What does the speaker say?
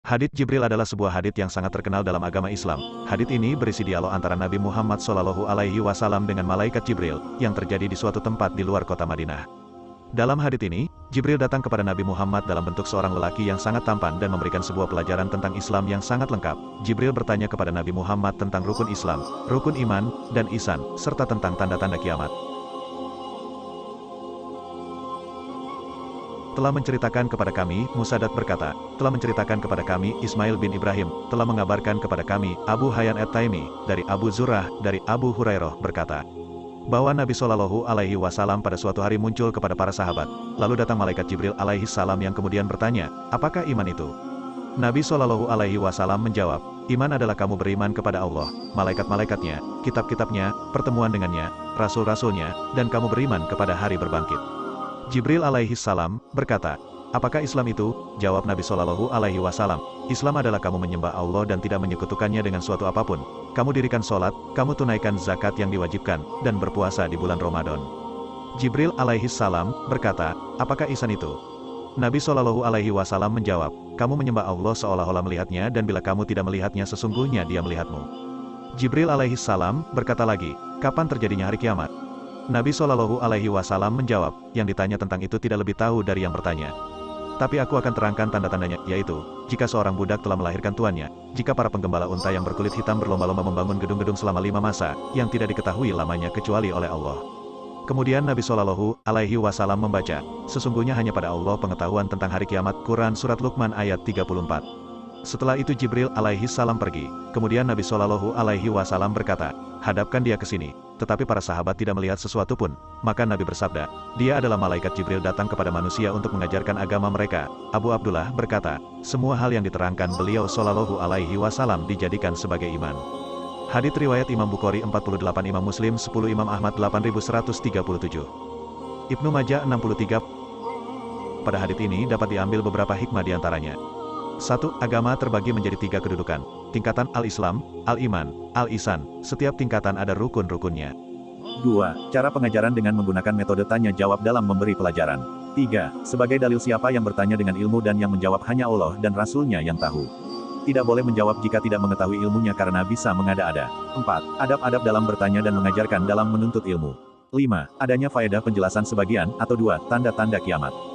Hadits Jibril adalah sebuah hadits yang sangat terkenal dalam agama Islam. Hadits ini berisi dialog antara Nabi Muhammad SAW dengan malaikat Jibril, yang terjadi di suatu tempat di luar kota Madinah. Dalam hadits ini, Jibril datang kepada Nabi Muhammad dalam bentuk seorang lelaki yang sangat tampan dan memberikan sebuah pelajaran tentang Islam yang sangat lengkap. Jibril bertanya kepada Nabi Muhammad tentang rukun Islam, rukun iman, dan ihsan, serta tentang tanda-tanda kiamat. Telah menceritakan kepada kami, Musaddad berkata, telah menceritakan kepada kami, Ismail bin Ibrahim, telah mengabarkan kepada kami, Abu Hayyan At-Taimi, dari Abu Zurrah, dari Abu Hurairah, berkata, bahwa Nabi SAW pada suatu hari muncul kepada para sahabat, lalu datang malaikat Jibril alaihissalam yang kemudian bertanya, apakah iman itu? Nabi SAW menjawab, iman adalah kamu beriman kepada Allah, malaikat-malaikatnya, kitab-kitabnya, pertemuan dengannya, rasul-rasulnya, dan kamu beriman kepada hari berbangkit. Jibril alaihissalam berkata, apakah Islam itu? Jawab Nabi SAW, Islam adalah kamu menyembah Allah dan tidak menyekutukannya dengan suatu apapun. Kamu dirikan sholat, kamu tunaikan zakat yang diwajibkan, dan berpuasa di bulan Ramadan. Jibril alaihissalam berkata, apakah ihsan itu? Nabi SAW menjawab, kamu menyembah Allah seolah-olah melihatnya dan bila kamu tidak melihatnya sesungguhnya dia melihatmu. Jibril alaihissalam berkata lagi, kapan terjadinya hari kiamat? Nabi SAW menjawab, yang ditanya tentang itu tidak lebih tahu dari yang bertanya. Tapi aku akan terangkan tanda-tandanya, yaitu, jika seorang budak telah melahirkan tuannya, jika para penggembala unta yang berkulit hitam berlomba-lomba membangun gedung-gedung selama 5 masa, yang tidak diketahui lamanya kecuali oleh Allah. Kemudian Nabi SAW membaca, sesungguhnya hanya pada Allah pengetahuan tentang hari kiamat. Quran Surat Luqman ayat 34. Setelah itu Jibril alaihissalam pergi, kemudian Nabi SAW berkata, hadapkan dia ke sini. Tetapi para sahabat tidak melihat sesuatu pun. Maka Nabi bersabda, dia adalah malaikat Jibril datang kepada manusia untuk mengajarkan agama mereka. Abu Abdullah berkata, semua hal yang diterangkan beliau SAW dijadikan sebagai iman. Hadits riwayat Imam Bukhari 48, Imam Muslim 10, Imam Ahmad 8137. Ibnu Majah 63. Pada hadits ini dapat diambil beberapa hikmah diantaranya. 1. Agama terbagi menjadi 3 kedudukan. Tingkatan Al-Islam, Al-Iman, Al-Ihsan. Setiap tingkatan ada rukun-rukunnya. 2. Cara pengajaran dengan menggunakan metode tanya jawab dalam memberi pelajaran. 3. Sebagai dalil siapa yang bertanya dengan ilmu dan yang menjawab hanya Allah dan Rasul-Nya yang tahu. Tidak boleh menjawab jika tidak mengetahui ilmunya karena bisa mengada-ada. 4. Adab-adab dalam bertanya dan mengajarkan dalam menuntut ilmu. 5. Adanya faedah penjelasan sebagian atau 2 tanda-tanda kiamat.